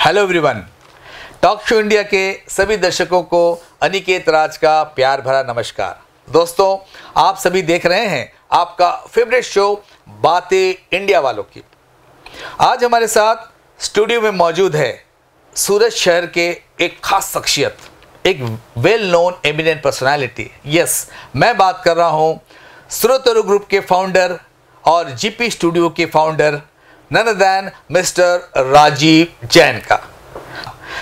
Hello everyone, talk show India के सभी दर्शकों को अनिकेत राज का प्यार भरा नमस्कार। दोस्तों, आप सभी देख रहे हैं आपका फेवरेट शो बातें इंडिया वालों की। आज हमारे साथ स्टूडियो में मौजूद है सूरत शहर के एक खास शख्सियत, एक well known eminent personality. Yes, मैं बात कर रहा हूं सूरत ग्रुप के फाउंडर और जीपी स्टूडियो के founder none than mister Rajiv Jain का।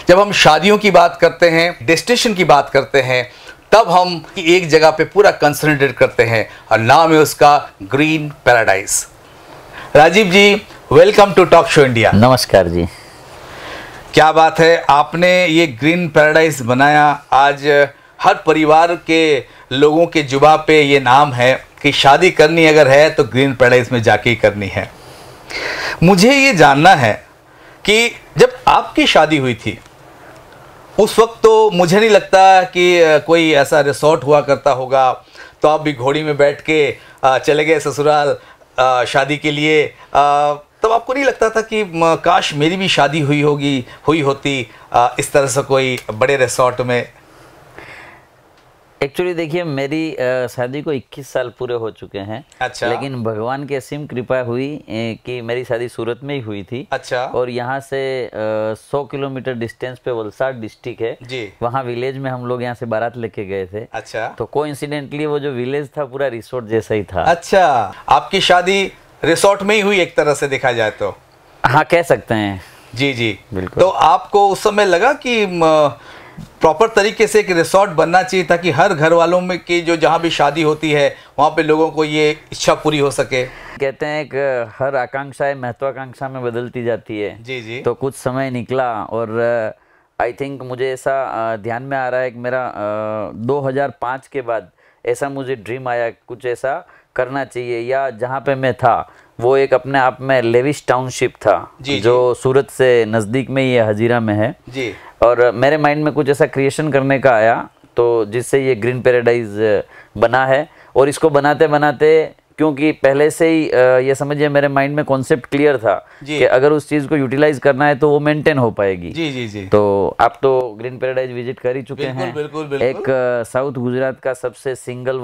जब हम शादियों की बात करते हैं, डेस्टिनेशन की बात करते हैं, तब हम एक जगह पे पूरा कंसंट्रेट करते हैं और नाम है उसका green paradise. Rajiv ji, welcome to talk show India. नमस्कार जी। क्या बात है, आपने ये ग्रीन पैराडाइज बनाया। आज हर परिवार के लोगों के जुबान पे ये नाम है कि शादी करनी अगर है तो ग्रीन पैराडाइज में जाके ही करनी है। मुझे ये जानना है कि जब आपकी शादी हुई थी उस वक्त तो मुझे नहीं लगता कि कोई ऐसा रिसोर्ट हुआ करता होगा, तो आप भी घोड़ी में बैठ के चले गए ससुराल शादी के लिए। तब आपको नहीं लगता था कि काश मेरी भी शादी हुई होती इस तरह से कोई बड़े रिसोर्ट में? एक्चुअली देखिए, मेरी शादी को 21 साल पूरे हो चुके हैं। अच्छा। लेकिन भगवान की असीम कृपा हुई कि मेरी शादी सूरत में ही हुई थी। अच्छा। और यहाँ से 100 किलोमीटर डिस्टेंस पे वलसाड डिस्ट्रिक्ट है जी। वहाँ विलेज में हम लोग यहाँ से बारात लेके गए थे। अच्छा। तो कोइंसिडेंटली वो जो विलेज था पूरा रिसोर्ट जैसा ही था। अच्छा, आपकी शादी रिसोर्ट में ही हुई एक तरह से देखा जाए तो? हाँ, कह सकते हैं। जी जी, बिल्कुल। तो आपको उस समय लगा कि प्रॉपर तरीके से एक रिसोर्ट बनना चाहिए ताकि हर घर वालों में की जो जहाँ भी शादी होती है वहाँ पे लोगों को ये इच्छा पूरी हो सके? कहते हैं कि हर आकांक्षाएं महत्वाकांक्षा में बदलती जाती है। जी जी। तो कुछ समय निकला और आई थिंक मुझे ऐसा ध्यान में आ रहा है कि मेरा 2005 के बाद ऐसा मुझे ड्रीम आया, कुछ ऐसा करना चाहिए। या जहाँ पे मैं था वो एक अपने आप में लेविश टाउनशिप था जी, जो सूरत से नज़दीक में ये हजीरा में है जी। और मेरे माइंड में कुछ ऐसा क्रिएशन करने का आया, तो जिससे ये ग्रीन पैराडाइज बना है। और इसको बनाते बनाते, क्योंकि पहले से ही ये समझिए मेरे माइंड में कॉन्सेप्ट क्लियर था कि अगर उस चीज़ को यूटिलाइज करना है तो वो मेंटेन हो पाएगी। जी जी जी। तो आप तो ग्रीन पैराडाइज विजिट कर ही चुके हैं। बिल्कुल बिल्कुल। एक साउथ गुजरात का सबसे सिंगल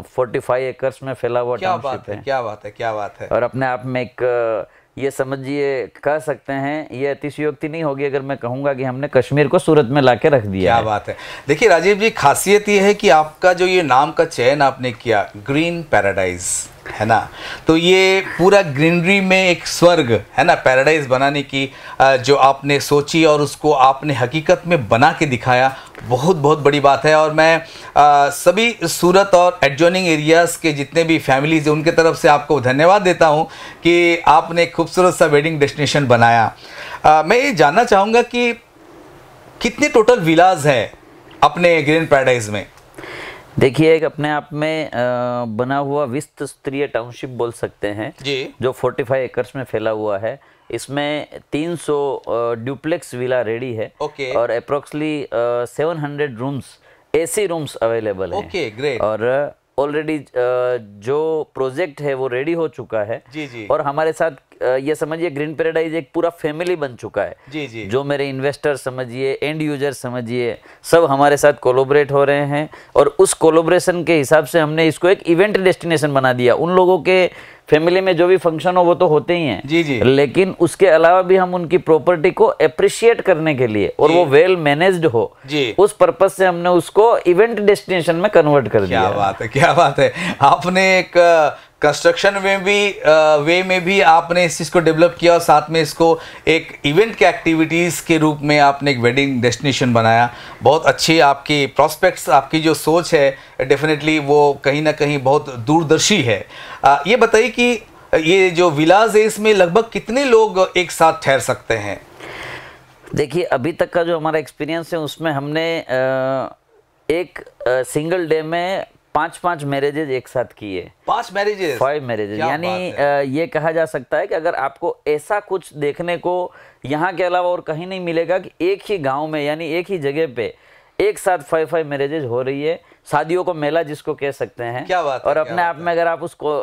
45 एकर्स में फैला हुआ टाउनशिप है। क्या बात है, क्या बात है। और अपने आप में एक ये समझिए कह सकते हैं, ये अतिशयोक्ति नहीं होगी अगर मैं कहूँगा कि हमने कश्मीर को सूरत में लाके रख दिया। क्या बात है। देखिए राजीव जी, खासियत ये है कि आपका जो ये नाम का चयन आपने किया ग्रीन पैराडाइज, है ना, तो ये पूरा ग्रीनरी में एक स्वर्ग है ना, पैराडाइज बनाने की जो आपने सोची और उसको आपने हकीकत में बना के दिखाया, बहुत बहुत बड़ी बात है। और मैं सभी सूरत और एडजॉइनिंग एरियाज़ के जितने भी फैमिलीज हैं उनके तरफ से आपको धन्यवाद देता हूं कि आपने एक खूबसूरत सा वेडिंग डेस्टिनेशन बनाया। मैं ये जानना चाहूँगा कि कितने टोटल विलाज हैं अपने ग्रीन पैराडाइज में? देखिए, एक अपने आप में बना हुआ विस्त स्तरीय टाउनशिप बोल सकते हैं जी, जो 45 एकर्स में फैला हुआ है। इसमें 300 ड्यूप्लेक्स विला रेडी है। ओके। और approximately 700 rooms, AC rooms available हैं। Okay, great. और ऑलरेडी जो प्रोजेक्ट है वो रेडी हो चुका है। जी जी। और हमारे साथ ये समझिए ग्रीन पैराडाइज एक पूरा फैमिली बन चुका है। जी जी। जो मेरे इन्वेस्टर समझिए, एंड यूजर समझिए, सब हमारे साथ कोलैबोरेट हो रहे हैं। और उस कोलैबोरेशन के हिसाब से हमने इसको एक इवेंट डेस्टिनेशन बना दिया। उन लोगों के फैमिली में जो भी फंक्शन हो वो तो होते ही हैं। जी जी। लेकिन उसके अलावा भी हम उनकी प्रॉपर्टी को अप्रिशिएट करने के लिए और वो वेल मैनेज्ड हो जी, उस पर्पज से हमने उसको इवेंट डेस्टिनेशन में कन्वर्ट कर दिया। क्या बात है, क्या बात है। आपने एक कंस्ट्रक्शन वे में भी आपने इस चीज़ को डेवलप किया और साथ में इसको एक इवेंट के एक्टिविटीज़ के रूप में आपने एक वेडिंग डेस्टिनेशन बनाया। बहुत अच्छी आपकी प्रॉस्पेक्ट्स, आपकी जो सोच है डेफिनेटली वो कहीं ना कहीं बहुत दूरदर्शी है। ये बताइए कि ये जो विलाज है इसमें लगभग कितने लोग एक साथ ठहर सकते हैं? देखिए, अभी तक का जो हमारा एक्सपीरियंस है उसमें हमने एक सिंगल डे में 5 मैरिजेज एक साथ किए। 5 मैरिजेज, 5 मैरिजेज, यानी ये कहा जा सकता है कि अगर आपको ऐसा कुछ देखने को यहाँ के अलावा और कहीं नहीं मिलेगा कि एक ही गांव में यानी एक ही जगह पे एक साथ 5 मैरिजेज हो रही है। शादियों को मेला जिसको कह सकते हैं। क्या बात है, और अपने आप में अगर आप उसको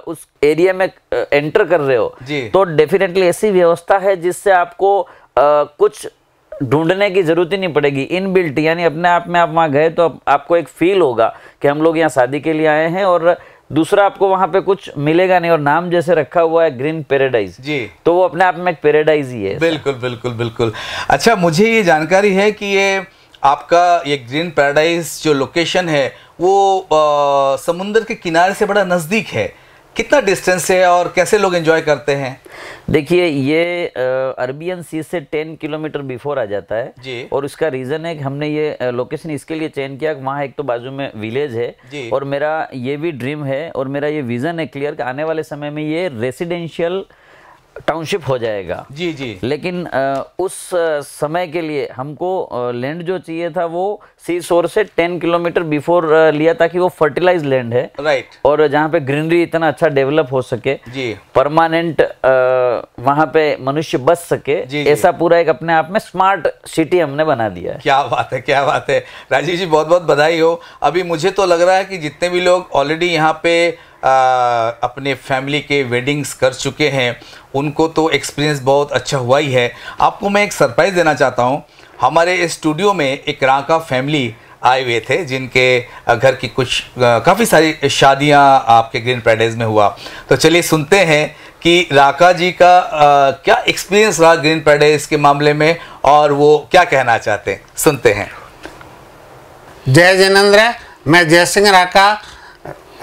उस एरिया में एंटर कर रहे हो जी, तो डेफिनेटली ऐसी व्यवस्था है जिससे आपको कुछ ढूंढने की जरूरत ही नहीं पड़ेगी, इनबिल्ट, यानी अपने आप में आप वहाँ गए तो आपको एक फील होगा कि हम लोग यहाँ शादी के लिए आए हैं, और दूसरा आपको वहाँ पे कुछ मिलेगा नहीं। और नाम जैसे रखा हुआ है ग्रीन पैराडाइज जी, तो वो अपने आप में एक पैराडाइज ही है। बिल्कुल बिल्कुल बिल्कुल। अच्छा, मुझे ये जानकारी है कि ये आपका ये ग्रीन पैराडाइज जो लोकेशन है वो समुद्र के किनारे से बड़ा नज़दीक है। कितना डिस्टेंस है और कैसे लोग एंजॉय करते हैं? देखिए, ये अरबियन सी से 10 किलोमीटर बिफोर आ जाता है जी। और इसका रीज़न है कि हमने ये लोकेशन इसके लिए चयन किया कि वहाँ एक तो बाजू में विलेज है जी। और मेरा ये भी ड्रीम है और मेरा ये विज़न है क्लियर कि आने वाले समय में ये रेसिडेंशियल टाउनशिप हो जाएगा जी जी। लेकिन उस समय के लिए हमको लैंड जो चाहिए था वो सी शोर से 10 किलोमीटर बिफोर लिया, ताकि वो फर्टिलाइज लैंड है राइट, और जहाँ पे ग्रीनरी इतना अच्छा डेवलप हो सके जी, परमानेंट वहाँ पे मनुष्य बस सके जी, ऐसा पूरा एक अपने आप में स्मार्ट सिटी हमने बना दिया है। क्या बात है, क्या बात है राजीव जी, बहुत बहुत बधाई हो। अभी मुझे तो लग रहा है कि जितने भी लोग ऑलरेडी यहाँ पे अपने फैमिली के वेडिंग्स कर चुके हैं उनको तो एक्सपीरियंस बहुत अच्छा हुआ ही है। आपको मैं एक सरप्राइज़ देना चाहता हूँ। हमारे स्टूडियो में एक राका फैमिली आए हुए थे जिनके घर की कुछ काफ़ी सारी शादियाँ आपके ग्रीन पैराडाइज में हुआ। तो चलिए सुनते हैं कि राका जी का क्या एक्सपीरियंस रहा ग्रीन पैराडाइज के मामले में और वो क्या कहना चाहते हैं, सुनते हैं। जय जिनेंद्र, मैं जय सिंह राका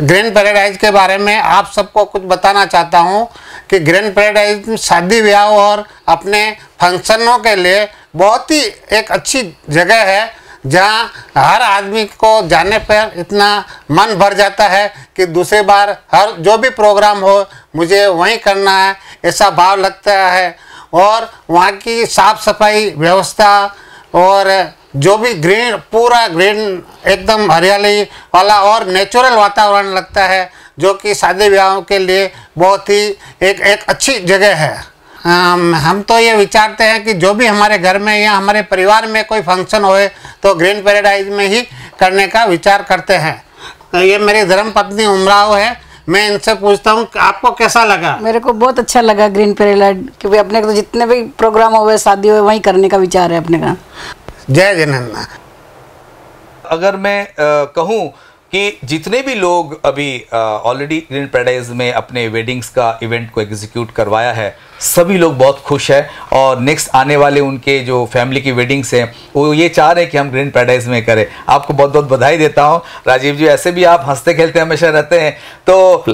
ग्रीन पैराडाइज के बारे में आप सबको कुछ बताना चाहता हूं कि ग्रीन पैराडाइज शादी ब्याह और अपने फंक्शनों के लिए बहुत ही एक अच्छी जगह है, जहां हर आदमी को जाने पर इतना मन भर जाता है कि दूसरी बार हर जो भी प्रोग्राम हो मुझे वहीं करना है, ऐसा भाव लगता है। और वहाँ की साफ़ सफाई व्यवस्था और जो भी ग्रीन, पूरा ग्रीन एकदम हरियाली वाला और नेचुरल वातावरण लगता है, जो कि शादी ब्याहों के लिए बहुत ही एक अच्छी जगह है। हम तो ये विचारते हैं कि जो भी हमारे घर में या हमारे परिवार में कोई फंक्शन होए तो ग्रीन पैराडाइज में ही करने का विचार करते हैं। ये मेरी धर्मपत्नी उमराव है, मैं इनसे पूछता हूँ आपको कैसा लगा? मेरे को बहुत अच्छा लगा ग्रीन पैराडाइज, क्योंकि अपने को जितने भी प्रोग्राम हुए शादी हुए वहीं करने का विचार है अपने का। जय जिनेंद्र। अगर मैं कहूँ कि जितने भी लोग अभी ऑलरेडी ग्रीन पैराडाइज में अपने वेडिंग्स का इवेंट को एग्जीक्यूट करवाया है, सभी लोग बहुत खुश हैं और नेक्स्ट आने वाले उनके जो फैमिली की वेडिंग्स हैं वो ये चाह रहे हैं कि हम ग्रीन पैराडाइज में करें। आपको बहुत बहुत बधाई देता हूं राजीव जी, ऐसे भी आप हंसते खेलते हमेशा रहते हैं, तो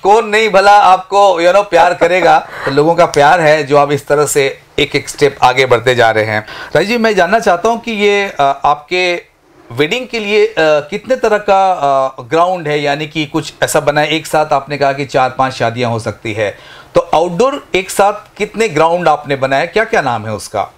कौन नहीं भला आपको प्यार करेगा। तो लोगों का प्यार है जो आप इस तरह से एक एक स्टेप आगे बढ़ते जा रहे हैं। राजीव जी, मैं जानना चाहता हूँ कि ये आपके वेडिंग के लिए कितने तरह का ग्राउंड है, यानी कि कुछ ऐसा बना है, एक साथ आपने कहा कि 4-5 शादियां हो सकती है, तो आउटडोर एक साथ कितने ग्राउंड आपने बनाया, क्या क्या नाम है उसका?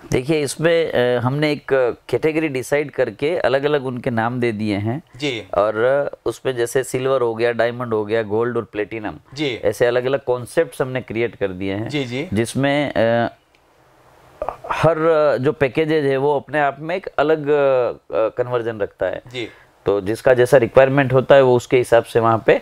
देखिए, इसमें हमने एक कैटेगरी डिसाइड करके अलग अलग उनके नाम दे दिए हैं जी, और उसमें जैसे सिल्वर हो गया, डायमंड हो गया, गोल्ड और प्लेटिनम जी, ऐसे अलग अलग कॉन्सेप्ट्स हमने क्रिएट कर दिए हैं जी जी, जिसमें हर जो पैकेजेज है वो अपने आप में एक अलग कन्वर्जन रखता है जी, तो जिसका जैसा रिक्वायरमेंट होता है वो उसके हिसाब से वहाँ पे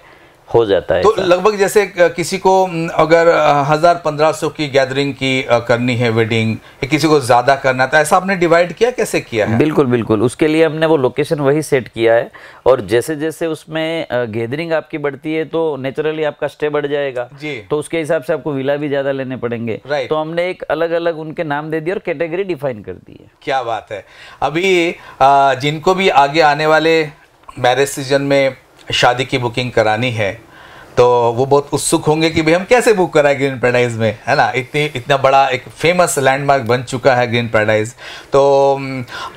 हो जाता है। तो लगभग जैसे किसी को अगर 1000-1500 की गैदरिंग की करनी है वेडिंग, या किसी को ज्यादा करना है, तो ऐसा आपने डिवाइड किया, कैसे किया है? बिल्कुल बिल्कुल, उसके लिए हमने वो लोकेशन वही सेट किया है, और जैसे जैसे उसमें गैदरिंग आपकी बढ़ती है तो नेचुरली आपका स्टे बढ़ जाएगा जी, तो उसके हिसाब से आपको विला भी ज्यादा लेने पड़ेंगे, तो हमने एक अलग अलग उनके नाम दे दिए और कैटेगरी डिफाइन कर दी है। क्या बात है। अभी जिनको भी आगे आने वाले मैरिज सीजन में शादी की बुकिंग करानी है तो वो बहुत उत्सुक होंगे कि भाई हम कैसे बुक कराएं ग्रीन पैराडाइज में, है ना। इतना बड़ा एक फेमस लैंडमार्क बन चुका है ग्रीन पैराडाइज। तो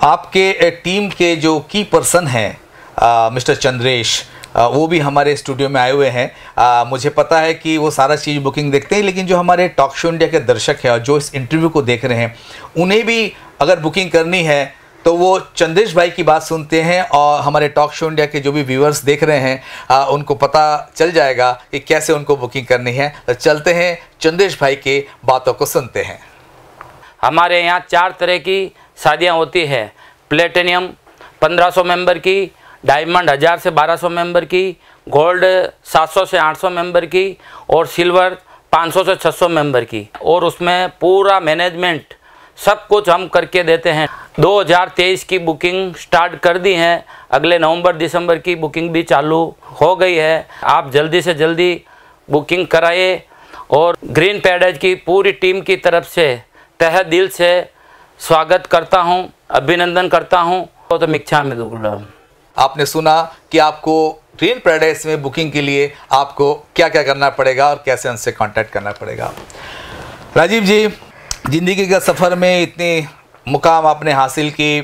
आपके टीम के जो की पर्सन हैं मिस्टर चंद्रेश, वो भी हमारे स्टूडियो में आए हुए हैं। मुझे पता है कि वो सारा चीज़ बुकिंग देखते हैं, लेकिन जो हमारे टॉक शो इंडिया के दर्शक हैं और जो इस इंटरव्यू को देख रहे हैं, उन्हें भी अगर बुकिंग करनी है तो वो चंद्रेश भाई की बात सुनते हैं, और हमारे टॉक शो इंडिया के जो भी व्यूअर्स देख रहे हैं उनको पता चल जाएगा कि कैसे उनको बुकिंग करनी है। तो चलते हैं चंद्रेश भाई के बातों को सुनते हैं। हमारे यहाँ 4 तरह की शादियाँ होती है। प्लेटिनियम 1500 मेंबर की, डायमंड 1000 से 1200 मेंबर की, गोल्ड 700 से 800 मेंबर की, और सिल्वर 500 से 600 मेंबर की, और उसमें पूरा मैनेजमेंट सब कुछ हम करके देते हैं। 2023 की बुकिंग स्टार्ट कर दी है, अगले नवंबर दिसंबर की बुकिंग भी चालू हो गई है। आप जल्दी से जल्दी बुकिंग कराइए, और ग्रीन पैराडाइज की पूरी टीम की तरफ से तहे दिल से स्वागत करता हूं, अभिनंदन करता हूं। तो मिच्छा में आपने सुना कि आपको ग्रीन पैराडाइज में बुकिंग के लिए आपको क्या क्या करना पड़ेगा और कैसे उनसे कांटेक्ट करना पड़ेगा। राजीव जी, ज़िंदगी का सफ़र में इतनी मुकाम आपने हासिल की,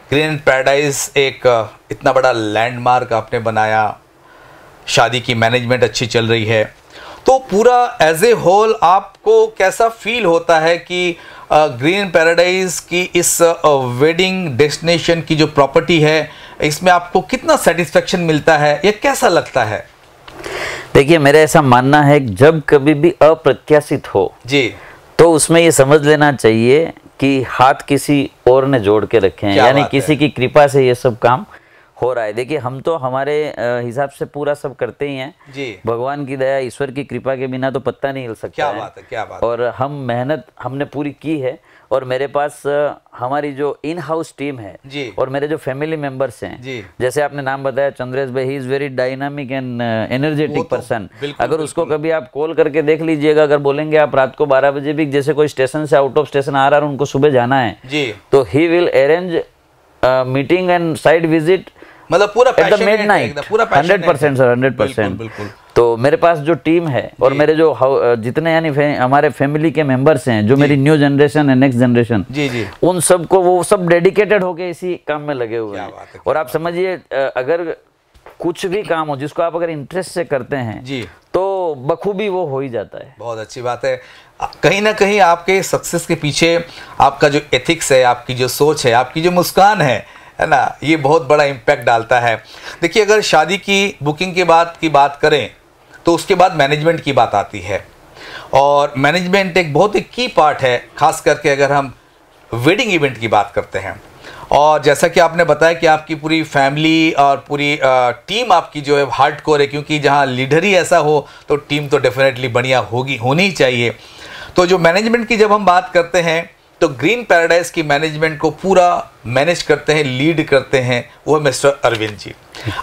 ग्रीन पैराडाइज एक इतना बड़ा लैंडमार्क आपने बनाया, शादी की मैनेजमेंट अच्छी चल रही है, तो पूरा एज ए होल आपको कैसा फील होता है कि ग्रीन पैराडाइज की इस वेडिंग डेस्टिनेशन की जो प्रॉपर्टी है, इसमें आपको कितना सेटिस्फेक्शन मिलता है या कैसा लगता है? देखिए, मेरा ऐसा मानना है कि जब कभी भी अप्रत्याशित हो जी, तो उसमें ये समझ लेना चाहिए कि हाथ किसी और ने जोड़ के रखे हैं, यानी किसी की कृपा से ये सब काम हो रहा है। देखिए, हम तो हमारे हिसाब से पूरा सब करते ही हैं जी, भगवान की दया, ईश्वर की कृपा के बिना तो पत्ता नहीं हिल सकता। क्या बात है, क्या बात है। और हम मेहनत हमने पूरी की है, और मेरे पास हमारी जो इन हाउस टीम है जी, और मेरे जो फैमिली मेंबर्स हैं जी, जैसे आपने नाम बताया चंद्रेश भाई, he is very dynamic and energetic person. अगर उसको कभी आप कॉल करके देख लीजिएगा, अगर बोलेंगे आप रात को 12 बजे भी, जैसे कोई स्टेशन से आउट ऑफ स्टेशन आ रहा है, उनको सुबह जाना है जी, तो he will arrange meeting and site visit, मतलब पूरा 100% सर, 100%। तो मेरे पास जो टीम है और मेरे जो जितने यानी हमारे फैमिली के मेंबर्स हैं, जो मेरी न्यू जनरेशन है, नेक्स्ट जनरेशन जी जी, उन सब को वो सब डेडिकेटेड होके इसी काम में लगे हुए हैं। और आप समझिए, अगर कुछ भी काम हो जिसको आप अगर इंटरेस्ट से करते हैं जी, तो बखूबी वो हो ही जाता है। बहुत अच्छी बात है। कहीं ना कहीं आपके सक्सेस के पीछे आपका जो एथिक्स है, आपकी जो सोच है, आपकी जो मुस्कान है ना, ये बहुत बड़ा इम्पैक्ट डालता है। देखिए, अगर शादी की बुकिंग के बाद की बात करें तो उसके बाद मैनेजमेंट की बात आती है, और मैनेजमेंट एक बहुत ही की पार्ट है, खास करके अगर हम वेडिंग इवेंट की बात करते हैं। और जैसा कि आपने बताया कि आपकी पूरी फैमिली और पूरी टीम आपकी जो है हार्डकोर है, क्योंकि जहाँ लीडर ही ऐसा हो तो टीम तो डेफिनेटली बढ़िया होनी चाहिए। तो जो मैनेजमेंट की जब हम बात करते हैं, तो ग्रीन पैराडाइज की मैनेजमेंट को पूरा मैनेज करते हैं, लीड करते हैं, वो मिस्टर अरविंद जी।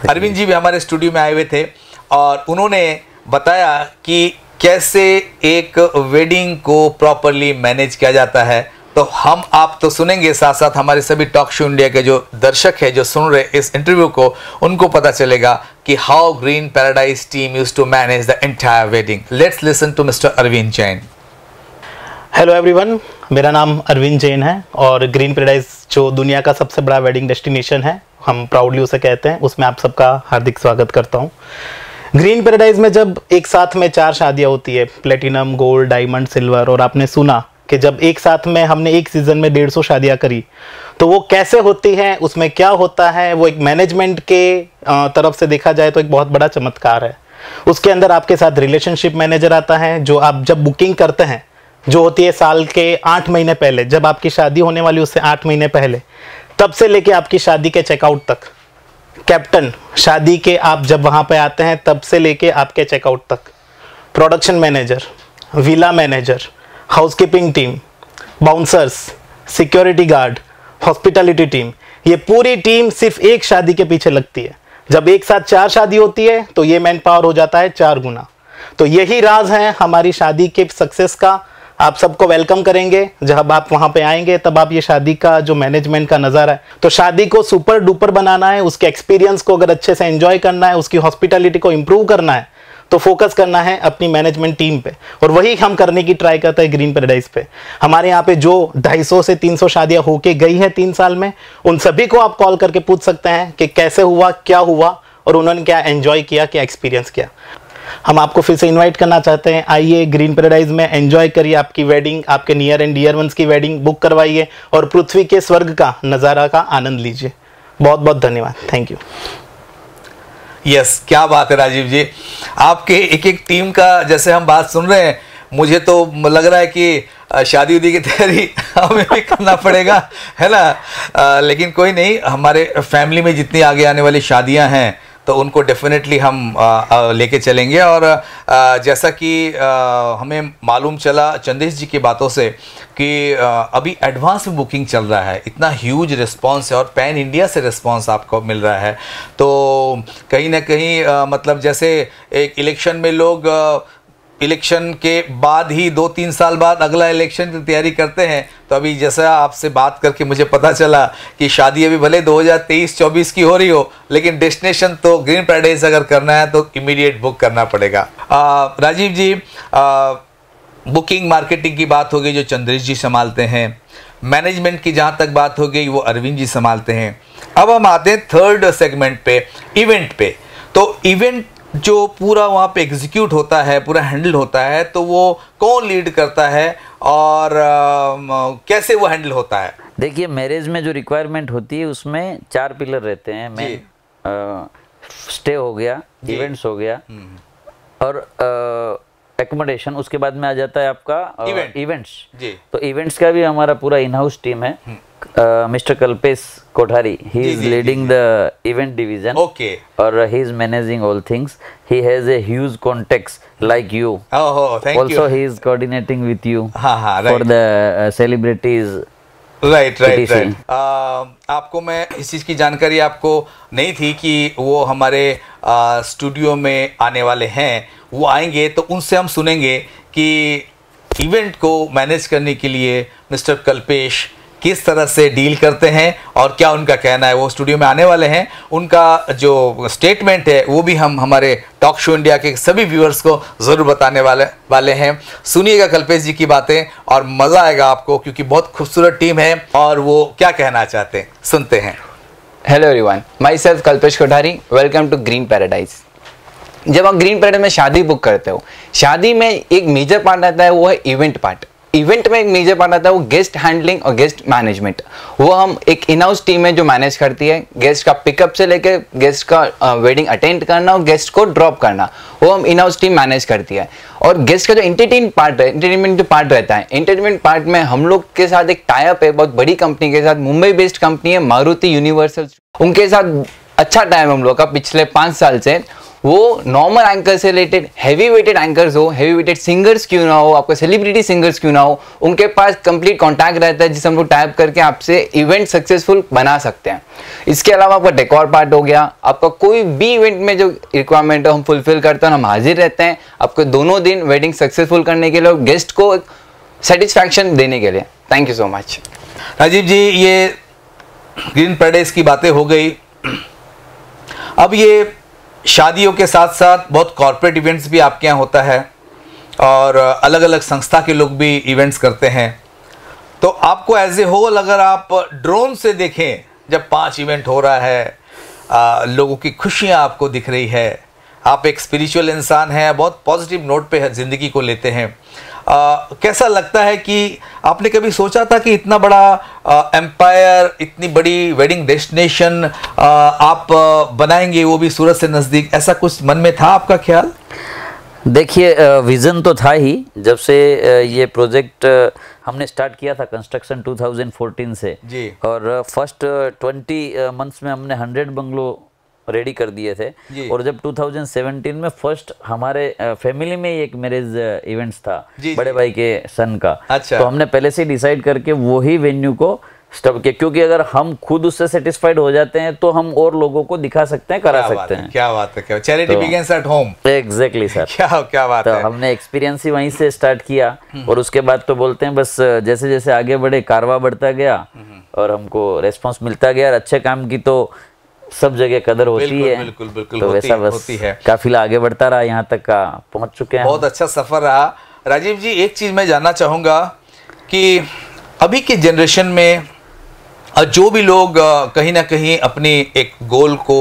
अरविंद जी भी हमारे स्टूडियो में आए हुए थे, और उन्होंने बताया कि कैसे एक वेडिंग को प्रॉपरली मैनेज किया जाता है। तो हम आप तो सुनेंगे, साथ साथ हमारे सभी टॉक शो इंडिया के जो दर्शक हैं, जो सुन रहे इस इंटरव्यू को, उनको पता चलेगा कि how green paradise team used to manage the entire wedding. Let's listen to mister Arvind Jain. Hello everyone, मेरा नाम अरविंद जैन है, और ग्रीन पैराडाइज जो दुनिया का सबसे बड़ा वेडिंग डेस्टिनेशन है, हम प्राउडली उसे कहते हैं, उसमें आप सबका हार्दिक स्वागत करता हूं। ग्रीन पैराडाइज में जब एक साथ में 4 शादियां होती है, प्लेटिनम, गोल्ड, डायमंड, सिल्वर, और आपने सुना कि जब एक साथ में हमने एक सीजन में 150 शादियां करी, तो वो कैसे होती हैं, उसमें क्या होता है, वो एक मैनेजमेंट के तरफ से देखा जाए तो एक बहुत बड़ा चमत्कार है। उसके अंदर आपके साथ रिलेशनशिप मैनेजर आता है, जो आप जब बुकिंग करते हैं, जो होती है साल के 8 महीने पहले, जब आपकी शादी होने वाली उससे 8 महीने पहले, तब से लेके आपकी शादी के चेकआउट तक, कैप्टन शादी के आप जब वहाँ पे आते हैं तब से लेके आपके चेकआउट तक, production manager, villa manager, housekeeping team, bouncers, security guard, hospitality team, ये पूरी टीम सिर्फ एक शादी के पीछे लगती है। जब एक साथ 4 शादी होती है तो ये मैन पावर हो जाता है 4 गुना। तो यही राज है हमारी शादी के सक्सेस का। आप सबको वेलकम करेंगे, जब आप वहां पे आएंगे तब आप ये शादी का जो मैनेजमेंट का नज़ारा है, तो शादी को सुपर डुपर बनाना है, उसके एक्सपीरियंस को अगर अच्छे से एंजॉय करना है, उसकी हॉस्पिटैलिटी को इंप्रूव करना है, तो फोकस करना है अपनी मैनेजमेंट टीम पे, और वही हम करने की ट्राई करते हैं ग्रीन पैराडाइज पे। हमारे यहाँ पे जो 250 से 300 शादियाँ होके गई है 3 साल में, उन सभी को आप कॉल करके पूछ सकते हैं कि कैसे हुआ, क्या हुआ, और उन्होंने क्या एंजॉय किया, क्या एक्सपीरियंस किया। हम आपको फिर से इनवाइट करना चाहते हैं, आइए ग्रीन पैराडाइज में एंजॉय करिए आपकी वेडिंग, आपके नियर एंड डियर वंस की वेडिंग बुक करवाइए, और पृथ्वी के स्वर्ग का नज़ारा का आनंद लीजिए। बहुत बहुत धन्यवाद, थैंक यू। यस, क्या बात है राजीव जी, आपके एक एक टीम का जैसे हम बात सुन रहे हैं, मुझे तो लग रहा है कि शादी उदी की तैयारी हमें भी करना पड़ेगा, है ना। लेकिन कोई नहीं, हमारे फैमिली में जितनी आगे आने वाली शादियां हैं तो उनको डेफिनेटली हम लेके चलेंगे। और जैसा कि हमें मालूम चला चंदेश जी की बातों से कि अभी एडवांस में बुकिंग चल रहा है, इतना ह्यूज रिस्पांस है और पैन इंडिया से रिस्पांस आपको मिल रहा है। तो कहीं ना कहीं मतलब जैसे एक इलेक्शन में लोग इलेक्शन के बाद ही 2-3 साल बाद अगला इलेक्शन की तैयारी करते हैं, तो अभी जैसा आपसे बात करके मुझे पता चला कि शादी अभी भले 2023-24 की हो रही हो, लेकिन डेस्टिनेशन तो ग्रीन पैराडाइज अगर करना है तो इमीडिएट बुक करना पड़ेगा। राजीव जी, बुकिंग मार्केटिंग की बात हो गई जो चंद्रेश जी संभालते हैं, मैनेजमेंट की जहाँ तक बात हो गई वो अरविंद जी संभालते हैं। अब हम आते हैं थर्ड सेगमेंट पे, इवेंट पे। तो इवेंट जो पूरा वहाँ पे एग्जीक्यूट होता है, पूरा हैंडल होता है, तो वो कौन लीड करता है और कैसे वो हैंडल होता है? देखिए, मैरिज में जो रिक्वायरमेंट होती है उसमें 4 पिलर रहते हैं। मेन स्टे हो गया, इवेंट्स हो गया और एकोमोडेशन, उसके बाद में आ जाता है आपका इवेंट्स। तो इवेंट्स का भी हमारा पूरा इन हाउस टीम है। Mister Kalpesh Kothari, he is leading the event division. Okay. Or he is managing all things. He has a huge contacts like you. Oh, thank you. Also, he is coordinating with you right. for the celebrities. Right. आपको मैं इस चीज़ की जानकारी आपको नहीं थी कि वो हमारे स्टूडियो में आने वाले हैं। वो आएंगे तो उनसे हम सुनेंगे कि इवेंट को मैनेज करने के लिए मिस्टर कल्पेश किस तरह से डील करते हैं और क्या उनका कहना है। वो स्टूडियो में आने वाले हैं, उनका जो स्टेटमेंट है वो भी हम हमारे टॉक शो इंडिया के सभी व्यूअर्स को ज़रूर बताने वाले हैं। सुनिएगा कल्पेश जी की बातें और मज़ा आएगा आपको, क्योंकि बहुत खूबसूरत टीम है और वो क्या कहना चाहते हैं, सुनते हैं। Hello everyone, myself Kalpesh Kothari, welcome to green paradise. जब आप ग्रीन पैराडाइज में शादी बुक करते हो, शादी में एक मेजर पार्ट आता है, वो है इवेंट पार्ट। इवेंट में एक मेजर पार्ट आता है वो गेस्ट हैंडलिंग और गेस्ट मैनेजमेंट। वो हम एक इन हाउस टीम है जो मैनेज करती है गेस्ट का पिकअप से लेके गेस्ट का वेडिंग अटेंड करना और गेस्ट को ड्रॉप करना, वो हम इन हाउस टीम मैनेज करती है। और गेस्ट का जो एंटरटेनमेंट जो पार्ट रहता है, एंटरटेनमेंट पार्ट में हम लोग के साथ एक टाई अप है बहुत बड़ी कंपनी के साथ, मुंबई बेस्ड कंपनी है मारुति यूनिवर्सल। उनके साथ अच्छा टाइम हम लोग का पिछले 5 साल से। वो नॉर्मल एंकर से रिलेटेड हैवी वेटेड एंकर्स हो, हैवी वेटेड सिंगर्स क्यों ना हो, आपका सेलिब्रिटी सिंगर्स क्यों ना हो, उनके पास कंप्लीट कांटेक्ट रहता है जिससे हम लोग टाइप करके आपसे इवेंट सक्सेसफुल बना सकते हैं। इसके अलावा आपका डेकोर पार्ट हो गया, आपका कोई भी इवेंट में जो रिक्वायरमेंट है हम फुलफिल करते हैं, हम हाजिर रहते हैं आपको दोनों दिन वेडिंग सक्सेसफुल करने के लिए और गेस्ट को सेटिस्फैक्शन देने के लिए। Thank you so much. Rajeev ji, ये ग्रीन पैराडाइज की बातें हो गई। अब ये शादियों के साथ साथ बहुत कॉर्पोरेट इवेंट्स भी आपके यहाँ होता है और अलग अलग संस्था के लोग भी इवेंट्स करते हैं। तो आपको एज ए होल अगर आप ड्रोन से देखें, जब 5 इवेंट हो रहा है, लोगों की खुशियाँ आपको दिख रही है, आप एक स्पिरिचुअल इंसान हैं, बहुत पॉजिटिव नोट पे ज़िंदगी को लेते हैं, कैसा लगता है कि आपने कभी सोचा था कि इतना बड़ा एम्पायर, इतनी बड़ी वेडिंग डेस्टिनेशन आप बनाएंगे, वो भी सूरत से नज़दीक, ऐसा कुछ मन में था आपका ख्याल? देखिए, विज़न तो था ही। जब से ये प्रोजेक्ट हमने स्टार्ट किया था कंस्ट्रक्शन 2014 से जी, और फर्स्ट 20 मंथ्स में हमने 100 बंगलो रेडी कर दिए थे। और जब 2017 में फर्स्ट हमारे फैमिली में एक मैरिज इवेंट्स था बड़े भाई के सन का। अच्छा। तो हमने पहले से डिसाइड करके वही वेन्यू को स्टॉप किया, क्योंकि अगर हम खुद उससे सेटिस्फाइड हो जाते हैं तो हम और लोगों को दिखा सकते हैं, करा सकते हैं। क्या बात है, क्या charity begins at home. Exactly sir, क्या बात है। हमने एक्सपीरियंस ही वहीं से स्टार्ट किया और उसके बाद तो बोलते हैं बस जैसे जैसे आगे बढ़े कारवा बढ़ता गया और हमको रेस्पॉन्स मिलता गया और अच्छे काम की तो सब जगह कदर होती है। बिल्कुल तो वैसा बस होती है। काफिला आगे बढ़ता रहा, यहाँ तक का पहुंच चुके हैं। बहुत अच्छा सफर रहा। राजीव जी, एक चीज मैं जानना चाहूंगा कि अभी के जनरेशन में जो भी लोग कहीं ना कहीं अपनी एक गोल को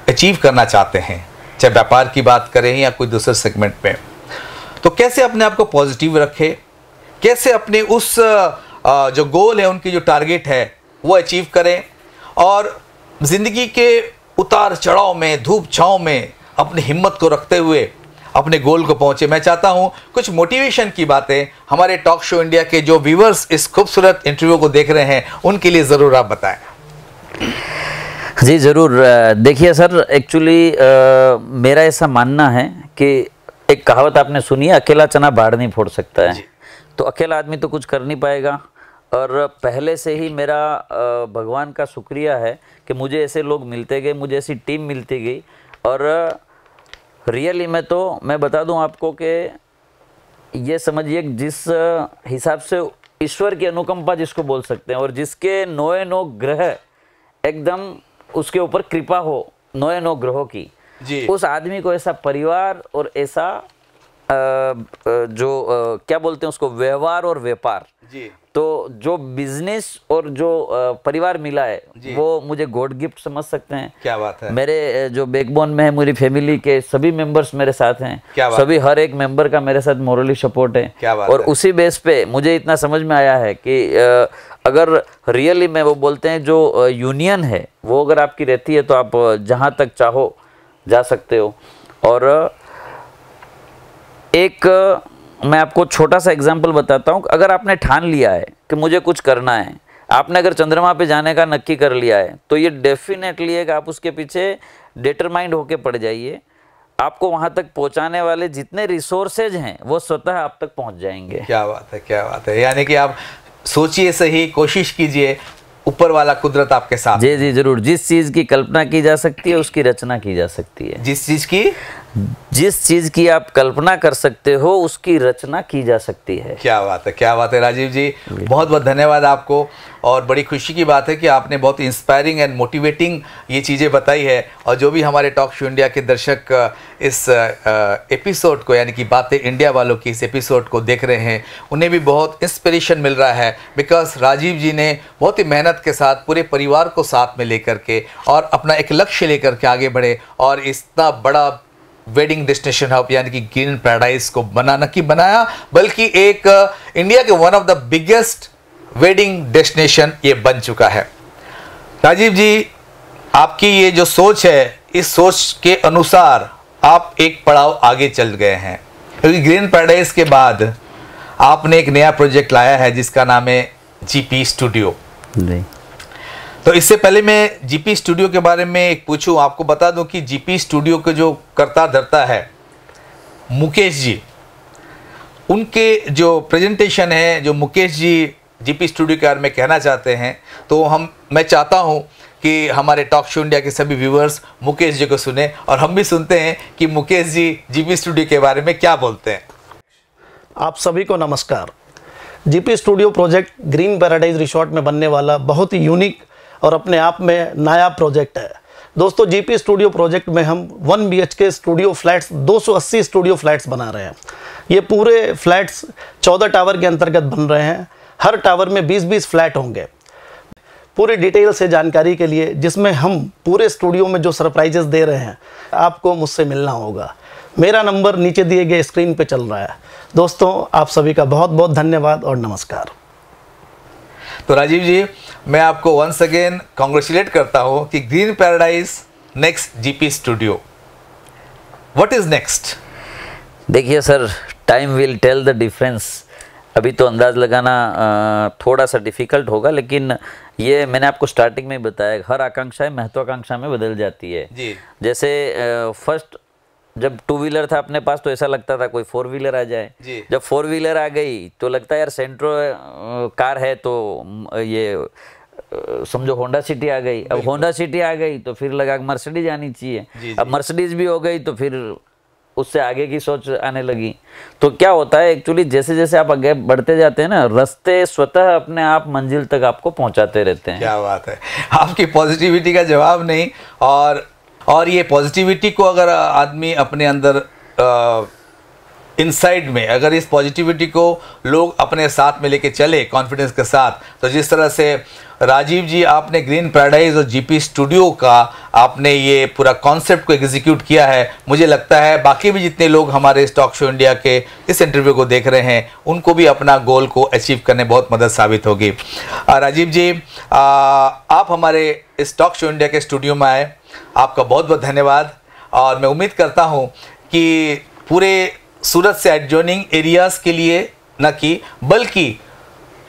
अचीव करना चाहते हैं, चाहे व्यापार की बात करें या कोई दूसरे सेगमेंट में, तो कैसे अपने आप को पॉजिटिव रखें, कैसे अपने उस जो गोल है, उनकी जो टारगेट है वो अचीव करें और जिंदगी के उतार चढ़ाव में, धूप छाँव में अपनी हिम्मत को रखते हुए अपने गोल को पहुंचे। मैं चाहता हूं कुछ मोटिवेशन की बातें हमारे टॉक शो इंडिया के जो व्यूअर्स इस खूबसूरत इंटरव्यू को देख रहे हैं उनके लिए जरूर आप बताएं। जी ज़रूर। देखिए सर, एक्चुअली मेरा ऐसा मानना है कि एक कहावत आपने सुनी है, अकेला चना बाढ़ नहीं फोड़ सकता है। तो अकेला आदमी तो कुछ कर नहीं पाएगा। और पहले से ही मेरा भगवान का शुक्रिया है कि मुझे ऐसे लोग मिलते गए, मुझे ऐसी टीम मिलती गई। और रियली में तो मैं बता दूं आपको कि ये समझिए जिस हिसाब से ईश्वर की अनुकंपा जिसको बोल सकते हैं, और जिसके 9 ग्रह एकदम उसके ऊपर कृपा हो 9 ग्रहों की जी। उस आदमी को ऐसा परिवार और ऐसा क्या बोलते हैं उसको, व्यवहार और व्यापार जी। तो जो बिजनेस और जो परिवार मिला है वो मुझे गॉड गिफ्ट समझ सकते हैं। क्या बात है। मेरे जो बैकबोन में है, मेरी फैमिली के सभी मेंबर्स मेरे साथ हैं। सभी हर एक मेंबर का मेरे साथ मोरली सपोर्ट है। क्या बात और उसी बेस पे मुझे इतना समझ में आया है कि अगर रियली में वो बोलते हैं जो यूनियन है वो अगर आपकी रहती है तो आप जहाँ तक चाहो जा सकते हो। और एक मैं आपको छोटा सा एग्जांपल बताता हूँ। अगर आपने ठान लिया है कि मुझे कुछ करना है, आपने अगर चंद्रमा पे जाने का नक्की कर लिया है, तो ये डेफिनेटली है कि आप उसके पीछे डिटरमाइंड होके पड़ जाइए। आपको वहां तक पहुंचाने वाले जितने रिसोर्सेज हैं वो स्वतः आप तक पहुंच जाएंगे। क्या बात है, क्या बात है। यानी कि आप सोचिए सही, कोशिश कीजिए, ऊपर वाला कुदरत आपके साथ। जी जी जरूर। जिस चीज की कल्पना की जा सकती है उसकी रचना की जा सकती है। जिस चीज की आप कल्पना कर सकते हो उसकी रचना की जा सकती है। क्या बात है, क्या बात है राजीव जी, बहुत बहुत धन्यवाद आपको। और बड़ी खुशी की बात है कि आपने बहुत इंस्पायरिंग एंड मोटिवेटिंग ये चीज़ें बताई है। और जो भी हमारे टॉक शो इंडिया के दर्शक इस एपिसोड को, यानी कि बातें इंडिया वालों की इस एपिसोड को देख रहे हैं, उन्हें भी बहुत इंस्पिरेशन मिल रहा है। बिकॉज राजीव जी ने बहुत ही मेहनत के साथ पूरे परिवार को साथ में लेकर के और अपना एक लक्ष्य लेकर के आगे बढ़े और इतना बड़ा वेडिंग डेस्टिनेशन हब यानी कि ग्रीन पैराडाइज को बनाया, बल्कि एक इंडिया के one of the biggest wedding destination ये बन चुका है। राजीव जी, आपकी ये जो सोच है, इस सोच के अनुसार आप एक पड़ाव आगे चल गए हैं, क्योंकि ग्रीन पैराडाइज के बाद आपने एक नया प्रोजेक्ट लाया है जिसका नाम है जीपी स्टूडियो। तो इससे पहले मैं जीपी स्टूडियो के बारे में एक पूछूं, आपको बता दूं कि जीपी स्टूडियो के जो करता धरता है मुकेश जी, उनके जो प्रेजेंटेशन है, जो मुकेश जी जीपी स्टूडियो के बारे में कहना चाहते हैं, तो मैं चाहता हूं कि हमारे टॉक शो इंडिया के सभी व्यूअर्स मुकेश जी को सुने और हम भी सुनते हैं कि मुकेश जी जीपी स्टूडियो के बारे में क्या बोलते हैं। आप सभी को नमस्कार। GP studio project green paradise resort में बनने वाला बहुत ही यूनिक और अपने आप में नया प्रोजेक्ट है। दोस्तों, जीपी स्टूडियो प्रोजेक्ट में हम 1 BHK studio flats 280 studio flats बना रहे हैं। ये पूरे फ्लैट्स 14 टावर के अंतर्गत बन रहे हैं। हर टावर में 20-20 फ्लैट होंगे। पूरी डिटेल से जानकारी के लिए, जिसमें हम पूरे स्टूडियो में जो सरप्राइजेस दे रहे हैं, आपको मुझसे मिलना होगा। मेरा नंबर नीचे दिए गए स्क्रीन पे चल रहा है। दोस्तों, आप सभी का बहुत बहुत धन्यवाद और नमस्कार। तो राजीव जी, मैं आपको वंस अगेन कॉन्ग्रेचुलेट करता हूं कि Green Paradise next GP studio, what is next? देखिए sir, time will tell the difference. अभी तो अंदाज लगाना थोड़ा सा डिफिकल्ट होगा, लेकिन ये मैंने आपको स्टार्टिंग में बताया, हर आकांक्षाएं महत्वाकांक्षा में बदल जाती है जी। जैसे फर्स्ट जब 2 व्हीलर था अपने पास तो ऐसा लगता था कोई 4 व्हीलर आ जाए। जब 4 व्हीलर आ गई तो लगता है यार सेंट्रो कार है तो ये समझो होंडा सिटी आ गई। अब होंडा सिटी आ गई तो फिर लगा मर्सिडीज आनी चाहिए। अब मर्सिडीज भी हो गई तो फिर उससे आगे की सोच आने लगी। तो क्या होता है एक्चुअली, जैसे जैसे आप आगे बढ़ते जाते हैं ना, रास्ते स्वतः अपने आप मंजिल तक आपको पहुंचाते रहते हैं। क्या बात है, आपकी पॉजिटिविटी का जवाब नहीं। और ये पॉजिटिविटी को अगर आदमी अपने अंदर इनसाइड में, अगर इस पॉजिटिविटी को लोग अपने साथ में लेके चले कॉन्फिडेंस के साथ, तो जिस तरह से राजीव जी आपने ग्रीन पैराडाइज और जीपी स्टूडियो का आपने ये पूरा कॉन्सेप्ट को एग्जीक्यूट किया है, मुझे लगता है बाकी भी जितने लोग हमारे इस टॉक शो इंडिया के इस इंटरव्यू को देख रहे हैं उनको भी अपना गोल को अचीव करने बहुत मदद साबित होगी। राजीव जी, आप हमारे इस टॉक शो इंडिया के स्टूडियो में आए, आपका बहुत बहुत धन्यवाद। और मैं उम्मीद करता हूँ कि पूरे सूरत से एडजॉइनिंग एरियाज़ के लिए न कि बल्कि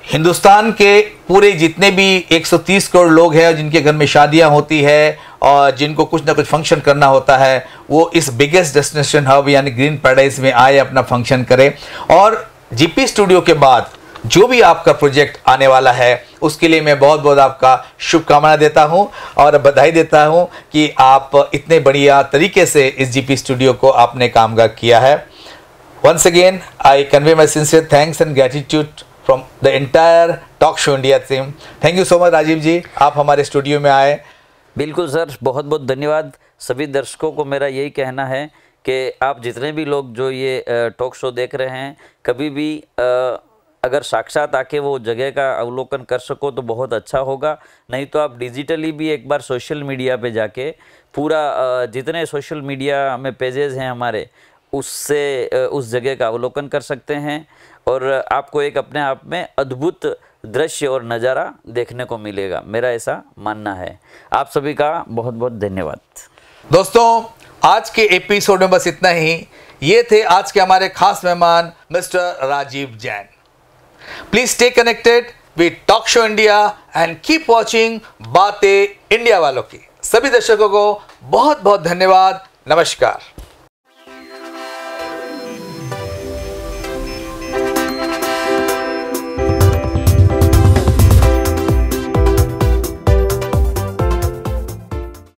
हिंदुस्तान के पूरे जितने भी 130 करोड़ लोग हैं जिनके घर में शादियां होती है और जिनको कुछ ना कुछ फंक्शन करना होता है, वो इस बिगेस्ट डेस्टिनेशन हब यानी ग्रीन पैराडाइज में आए, अपना फंक्शन करें। और जीपी स्टूडियो के बाद जो भी आपका प्रोजेक्ट आने वाला है उसके लिए मैं बहुत बहुत आपका शुभकामना देता हूं और बधाई देता हूं कि आप इतने बढ़िया तरीके से इस जीपी स्टूडियो को आपने कामयाब किया है। Once again I convey my sincere thanks and gratitude from the entire talk show India team. Thank you so much Rajeev ji, आप हमारे स्टूडियो में आए। बिल्कुल सर, बहुत बहुत धन्यवाद। सभी दर्शकों को मेरा यही कहना है कि आप जितने भी लोग जो ये टॉक शो देख रहे हैं, कभी भी अगर साक्षात आके वो जगह का अवलोकन कर सको तो बहुत अच्छा होगा, नहीं तो आप डिजिटली भी एक बार सोशल मीडिया पे जाके पूरा जितने सोशल मीडिया में पेजेस हैं हमारे, उससे उस जगह का अवलोकन कर सकते हैं और आपको एक अपने आप में अद्भुत दृश्य और नज़ारा देखने को मिलेगा, मेरा ऐसा मानना है। आप सभी का बहुत बहुत धन्यवाद। दोस्तों, आज के एपिसोड में बस इतना ही। ये थे आज के हमारे खास मेहमान mister Rajiv Jain. Please stay connected with talk show India and keep watching बातें इंडिया वालों की। सभी दर्शकों को बहुत बहुत धन्यवाद। नमस्कार।